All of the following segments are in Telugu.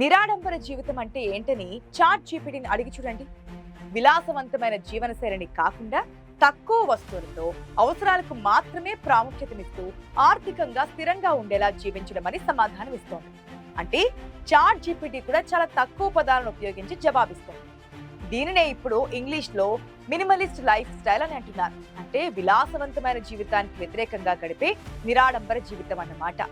నిరాడంబర జీవితం అంటే ఏంటని చాట్ జీపీటీని అడిగి చూడండి. విలాసవంతమైన జీవనశైలిని కాకుండా తక్కువ వస్తువులతో అవసరాలకు మాత్రమే ప్రాముఖ్యతనిస్తూ ఆర్థికంగా స్థిరంగా ఉండేలా జీవించడం అని సమాధానం ఇస్తోంది. అంటే చాట్ జీపీటీ కూడా చాలా తక్కువ పదాలను ఉపయోగించి జవాబిస్తోంది. దీనినే ఇప్పుడు ఇంగ్లీష్ లో మినిమలిస్ట్ లైఫ్ స్టైల్ అని అంటున్నారు. అంటే విలాసవంతమైన జీవితానికి వ్యతిరేకంగా గడిపే నిరాడంబర జీవితం అన్నమాట.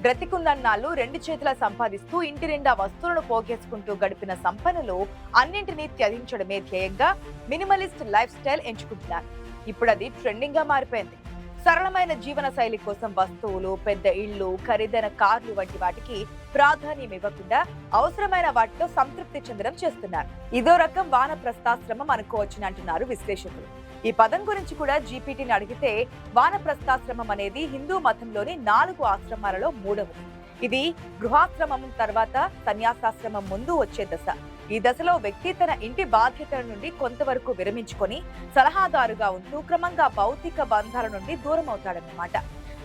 బ్రతికున్నన్నాళ్ళు రెండు చేతుల సంపాదిస్తూ ఇంటి నిండా వస్తువులను పోగేసుకుంటూ గడిపిన సంపన్నులు అన్నింటినీ త్యజించడమే ధ్యేయంగా మినిమలిస్ట్ లైఫ్ స్టైల్ ఎంచుకుంటున్నారు. ఇప్పుడు అది ట్రెండింగ్ గా మారిపోయింది. సరళమైన జీవన శైలి కోసం వస్తువులు, పెద్ద ఇళ్లు, ఖరీదైన కార్లు వంటి వాటికి ప్రాధాన్యం ఇవ్వకుండా అవసరమైన వాటితో సంతృప్తి చెందడం చేస్తున్నారు. ఇదో రకం వానప్రస్థాశ్రమం అనుకోవచ్చని అంటున్నారు విశ్లేషకులు. ఈ పదం గురించి కూడా జీపీటీని అడిగితే వానప్రస్థాశ్రమం అనేది హిందూ మతంలోని 4 ఆశ్రమాలలో 3వది. ఇది గృహాశ్రమం తర్వాత సన్యాసాశ్రమం ముందు వచ్చే దశ. ఈ దశలో వ్యక్తి తన ఇంటి బాధ్యతల నుండి కొంతవరకు విరమించుకొని సలహాదారుగా ఉంటూ క్రమంగా భౌతిక బంధాల నుండి దూరం అవుతాడన్నమాట.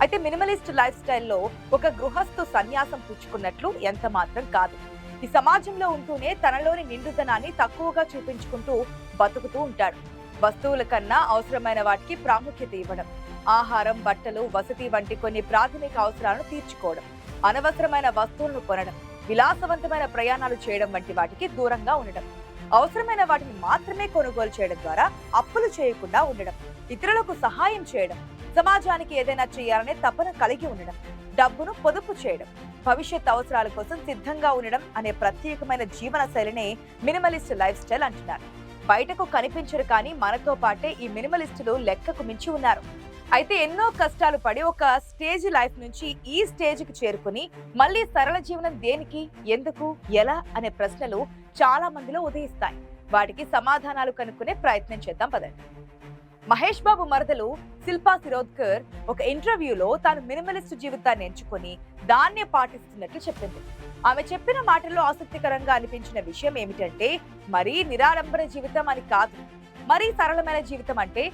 అయితే మినిమలిస్ట్ లైఫ్ స్టైల్లో ఒక గృహస్థు సన్యాసం పుచ్చుకున్నట్లు ఎంత మాత్రం కాదు. ఈ సమాజంలో ఉంటూనే తనలోని నిండుదనాన్ని తక్కువగా చూపించుకుంటూ బతుకుతూ ఉంటాడు. వస్తువుల కన్నా అవసరమైన వాటికి ప్రాముఖ్యత ఇవ్వడం, ఆహారం, బట్టలు, వసతి వంటి కొన్ని ప్రాథమిక అవసరాలను తీర్చుకోవడం, అనవసరమైన వస్తువులను కొనడం, విలాసవంతమైన ప్రయాణాలు చేయడం వంటి వాటికి దూరంగా ఉండడం, అవసరమైన వాటిని మాత్రమే కొనుగోలు చేయడం ద్వారా అప్పులు చేయకుండా ఉండడం, ఇతరులకు సహాయం చేయడం, సమాజానికి ఏదైనా చేయాలనే తపన కలిగి ఉండడం, డబ్బును పొదుపు చేయడం, భవిష్యత్ అవసరాల కోసం సిద్ధంగా ఉండడం అనే ప్రత్యేకమైన జీవన శైలినే మినిమలిస్ట్ లైఫ్ స్టైల్ అంటున్నారు. బయటకు కనిపించరు కానీ మనతో పాటే ఈ మినిమలిస్టులు లెక్కకు మించి ఉన్నారు. అయితే ఎన్నో కష్టాలు పడి ఒక స్టేజ్ లైఫ్ నుంచి ఈ స్టేజ్ కి చేరుకుని మళ్ళీ సరళ జీవనం దేనికి, ఎందుకు, ఎలా అనే ప్రశ్నలు చాలా మందిలో ఉదయిస్తాయి. వాటికి సమాధానాలు కనుక్కునే ప్రయత్నం చేద్దాం పదండి. మహేష్ బాబు మరదలు శిల్పా శిరోద్కర్ ఒక ఇంటర్వ్యూలో తాను మినిమలిస్ట్ జీవితాన్ని ఎంచుకొని దాన్నే పాటిస్తున్నట్లు చెప్పింది. ఆమె చెప్పిన మాటల్లో ఆసక్తికరంగా అనిపించిన విషయం ఏమిటంటే, మరీ నిరాడంబర జీవితం అని కాదు, మరీ సరళమైన జీవితం అంటే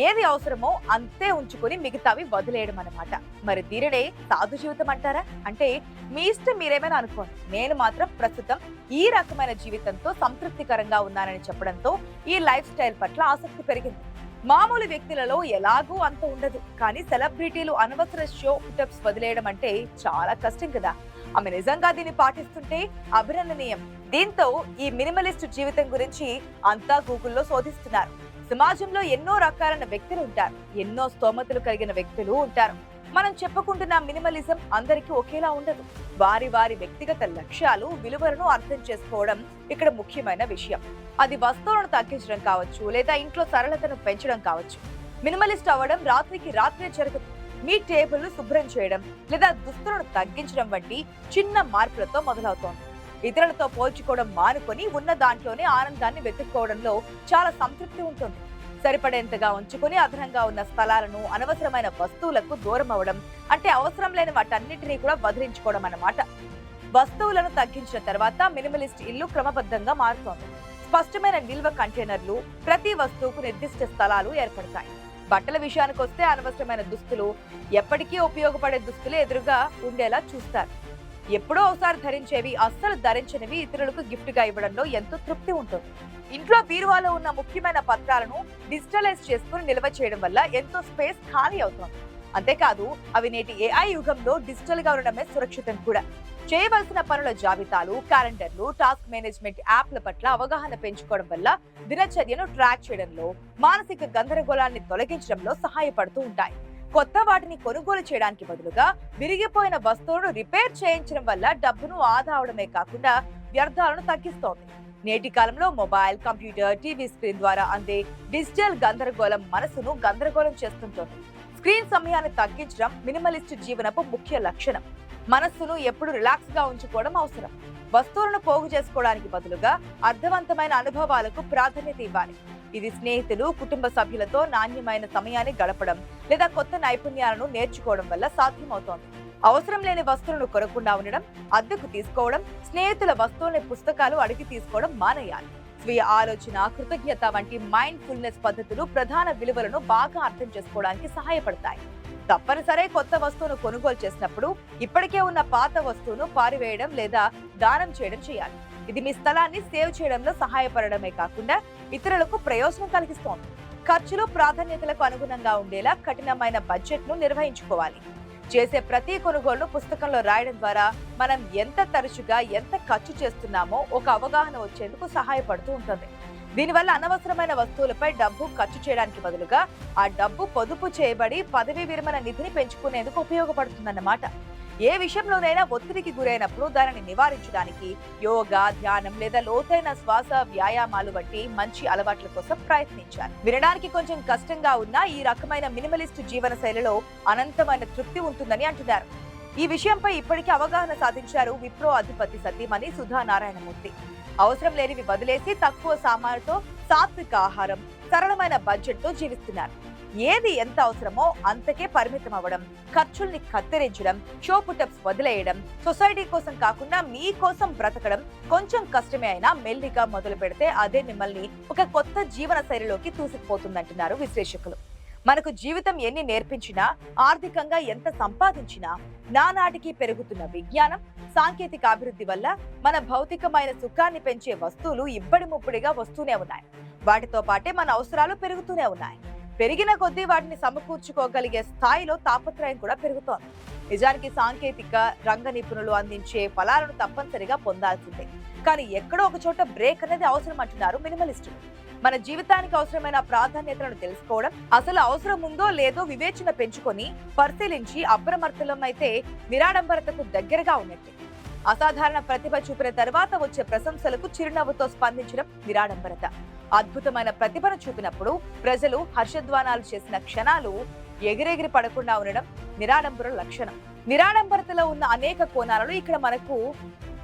ఏది అవసరమో అంతే ఉంచుకొని మిగతావి వదిలేయడం అన్నమాట. మరి దీనినే సాధు జీవితం అంటారా? అంటే మీ ఇష్టం, మీరేమైనా అనుకోండి, నేను మాత్రం ప్రస్తుతం ఈ రకమైన జీవితంతో సంతృప్తికరంగా ఉన్నానని చెప్పడంతో ఈ లైఫ్ స్టైల్ పట్ల ఆసక్తి పెరిగింది. మామూలు వ్యక్తులలో ఎలాగూ అంత ఉండదు, కానీ సెలబ్రిటీలు అనవసర షో పుటప్స్ వదిలేయడం అంటే చాలా కష్టం కదా. ఆమె నిజంగా దీన్ని పాటిస్తుంటే అభినందనీయం. దీంతో ఈ మినిమలిస్ట్ జీవితం గురించి అంతా గూగుల్లో శోధిస్తున్నారు. సమాజంలో ఎన్నో రకాలైన వ్యక్తులు ఉంటారు, ఎన్నో స్తోమతలు కలిగిన వ్యక్తులు ఉంటారు. మనం చెప్పుకుంటున్న మినిమలిజం అందరికీ ఒకేలా ఉండదు. వారి వారి వ్యక్తిగత లక్ష్యాలు, విలువలను అర్థం చేసుకోవడం ఇక్కడ ముఖ్యమైన విషయం. అది వస్తువులను తగ్గించడం కావచ్చు, లేదా ఇంట్లో సరళతను పెంచడం కావచ్చు. మినిమలిస్ట్ అవ్వడం రాత్రికి రాత్రే జరగదు. మీ టేబుల్ శుభ్రం చేయడం లేదా దుస్తులను తగ్గించడం వంటి చిన్న మార్పులతో మొదలవుతోంది. ఇతరులతో పోల్చుకోవడం మానుకొని ఉన్న దాంట్లోనే ఆనందాన్ని వెతుక్కోవడంలో చాలా సంతృప్తి ఉంటుంది. సరిపడేంతగా ఉంచుకొని అదనంగా ఉన్న స్థలాలను, అనవసరమైన వస్తువులకు దూరం అవ్వడం అంటే అవసరం లేని వాటన్నిటినీ కూడా వదిలించుకోవడం అన్నమాట. వస్తువులను తగ్గించిన తర్వాత మినిమలిస్ట్ ఇల్లు క్రమబద్ధంగా మారుతోంది. స్పష్టమైన నిల్వ కంటైనర్లు, ప్రతి వస్తువుకు నిర్దిష్ట స్థలాలు ఏర్పడతాయి. బట్టల విషయానికి వస్తే అనవసరమైన దుస్తులు, ఎప్పటికీ ఉపయోగపడే దుస్తులు ఎదురుగా ఉండేలా చూస్తారు. ఎప్పుడో ఒకసారి ధరించేవి, అస్సలు ధరించనివి ఇతరులకు గిఫ్ట్ గా ఇవ్వడంలో ఎంతో తృప్తి ఉంటుంది. ఇంట్లో బీరువాలో ఉన్న ముఖ్యమైన పత్రాలను డిజిటలైజ్ చేసుకుని నిల్వ చేయడం వల్ల ఎంతో స్పేస్ ఖాళీ అవుతోంది. అంతేకాదు అవి నేటి ఏఐ యుగంలో డిజిటల్ గా ఉండడమే సురక్షితం కూడా. చేయవలసిన పనుల జాబితాలు, క్యాలెండర్లు, టాస్క్ మేనేజ్మెంట్ యాప్ల పట్ల అవగాహన పెంచుకోవడం వల్ల దినచర్యను ట్రాక్ చేయడంలో, మానసిక గందరగోళాన్ని తొలగించడంలో సహాయపడుతూ ఉంటాయి. కొత్త వాటిని కొనుగోలు చేయడానికి బదులుగా విరిగిపోయిన వస్తువులను రిపేర్ చేయించడం వల్ల డబ్బును ఆదా అవడమే కాకుండా వ్యర్థాలను తగ్గిస్తోంది. నేటి కాలంలో మొబైల్, కంప్యూటర్, టీవీ స్క్రీన్ ద్వారా అందే డిజిటల్ గందరగోళం మనసును గందరగోళం చేస్తుంటోంది. స్క్రీన్ సమయాన్ని తగ్గించడం మినిమలిస్ట్ జీవనపు ముఖ్య లక్షణం. మనస్సును ఎప్పుడు రిలాక్స్ గా ఉంచుకోవడం అవసరం. వస్తువులను పోగు చేసుకోవడానికి బదులుగా అర్థవంతమైన అనుభవాలకు ప్రాధాన్యత ఇవ్వాలి. ఇది స్నేహితులు, కుటుంబ సభ్యులతో నాణ్యమైన సమయాన్ని గడపడం లేదా కొత్త నైపుణ్యాలను నేర్చుకోవడం వల్ల సాధ్యమవుతోంది. అవసరం లేని వస్తువులను కొనకుండా ఉండడం, అద్దెకు తీసుకోవడం, స్నేహితుల వస్తువుల్ని, పుస్తకాలు అడిగి తీసుకోవడం మానేయాలి. స్వీయ ఆలోచన, కృతజ్ఞత వంటి మైండ్ ఫుల్నెస్ పద్ధతులు ప్రధాన విలువలను బాగా అర్థం చేసుకోవడానికి సహాయపడతాయి. తప్పనిసరి కొత్త వస్తువును కొనుగోలు చేసినప్పుడు ఇప్పటికే ఉన్న పాత వస్తువును పారివేయడం లేదా దానం చేయడం చేయాలి. ఇది మీ స్థలాన్ని సేవ్ చేయడంలో సహాయపడడమే కాకుండా ఇతరులకు ప్రయోజనం కలిగిస్తోంది. ఖర్చులు ప్రాధాన్యతలకు అనుగుణంగా ఉండేలా కఠినమైన బడ్జెట్ ను నిర్వహించుకోవాలి. చేసే ప్రతి కొనుగోలును పుస్తకంలో రాయడం ద్వారా మనం ఎంత తరచుగా ఎంత ఖర్చు చేస్తున్నామో ఒక అవగాహన వచ్చేందుకు సహాయపడుతూ ఉంటుంది. దీనివల్ల అనవసరమైన వస్తువులపై డబ్బు ఖర్చు చేయడానికి బదులుగా ఆ డబ్బు పొదుపు చేయబడి పదవీ విరమణ నిధిని పెంచుకునేందుకు ఉపయోగపడుతుందన్నమాట. ఏ విషయంలోనైనా ఒత్తిడికి గురైనప్పుడు దానిని నివారించడానికి యోగా, ధ్యానం లేదా లోతైన శ్వాస వ్యాయామాలు వంటి మంచి అలవాట్ల కోసం ప్రయత్నించాలి. వినడానికి కొంచెం కష్టంగా ఉన్న ఈ రకమైన మినిమలిస్ట్ జీవన శైలిలో అనంతమైన తృప్తి ఉంటుందని అంటున్నారు. ఈ విషయంపై ఇప్పటికే అవగాహన సాధించారు విప్రో అధిపతి సతీమణి సుధా నారాయణమూర్తి. అవసరం లేనివి వదిలేసి తక్కువ సామానుతో సాత్విక ఆహారం, సరళమైన బడ్జెట్ తో జీవిస్తున్నారు. ఏది ఎంత అవసరమో అంతకే పరిమితం అవ్వడం, ఖర్చుల్ని కత్తిరించడం, షో పుటప్స్ వదిలేయడం, సొసైటీ కోసం కాకుండా మీ కోసం బ్రతకడం కొంచెం కష్టమే అయినా మెల్లిగా మొదలు పెడితే అదే మిమ్మల్ని ఒక కొత్త జీవన శైలిలోకి దూసుకుపోతుందంటున్నారు విశ్లేషకులు. మనకు జీవితం ఎన్ని నేర్పించినా, ఆర్థికంగా ఎంత సంపాదించినా, నానాటికి పెరుగుతున్న విజ్ఞానం, సాంకేతిక అభివృద్ధి వల్ల మన భౌతికమైన సుఖాన్ని పెంచే వస్తువులు ఇబ్బడి ముబ్బడిగా వస్తూనే ఉన్నాయి. వాటితో పాటే మన అవసరాలు పెరుగుతూనే ఉన్నాయి. పెరిగిన కొద్దీ వాటిని సమకూర్చుకోగలిగే స్థాయిలో తాపత్రయం కూడా పెరుగుతోంది. నిజానికి సాంకేతిక రంగ నిపుణులు అందించే ఫలాలను తప్పనిసరిగా పొందాల్సిందే. కానీ ఎక్కడో ఒక చోట బ్రేక్ అనేది అవసరం అంటున్నారు మినిమలిస్టులు. మన జీవితానికి అవసరమైన ప్రాధాన్యతలను తెలుసుకోవడం, అసలు అవసరం ఉందో లేదో వివేచన పెంచుకొని పరిశీలించి అప్రమత్తమైతే నిరాడంబరతకు దగ్గరగా ఉన్నట్టే. అసాధారణ ప్రతిభ చూపిన తర్వాత వచ్చే ప్రశంసలకు చిరునవ్వుతో స్పందించడం నిరాడంబరత. అద్భుతమైన ప్రతిభను చూపినప్పుడు ప్రజలు హర్షధ్వానాలు చేసిన క్షణాలు ఎగిరెగిరి పడకుండా ఉండడం నిరాడంబర లక్షణం. నిరాడంబరతలో ఉన్న అనేక కోణాలను ఇక్కడ మనకు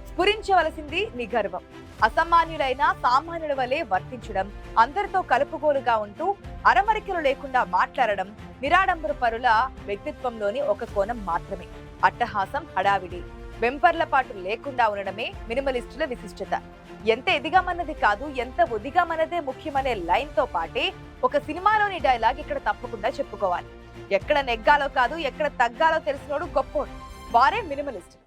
స్ఫురించవలసింది నిగర్వం. అసామాన్యులైన సామాన్యుల వలె వర్తించడం, అందరితో కలుపుగోలుగా ఉంటూ అరమరికలు లేకుండా మాట్లాడడం నిరాడంబర పరుల వ్యక్తిత్వంలోని ఒక కోణం మాత్రమే. అట్టహాసం, హడావిడి, వెంపర్లపాటు లేకుండా ఉండడమే మినిమలిస్టుల విశిష్టత. ఎంత ఎదిగామన్నది కాదు, ఎంత ఒదిగామన్నదే ముఖ్యమనే లైన్ తో పాటే ఒక సినిమాలోని డైలాగ్ ఇక్కడ తప్పకుండా చెప్పుకోవాలి. ఎక్కడ నెగ్గాలో కాదు, ఎక్కడ తగ్గాలో తెలిసినోడు గొప్పోడు. వారే మినిమలిస్ట్.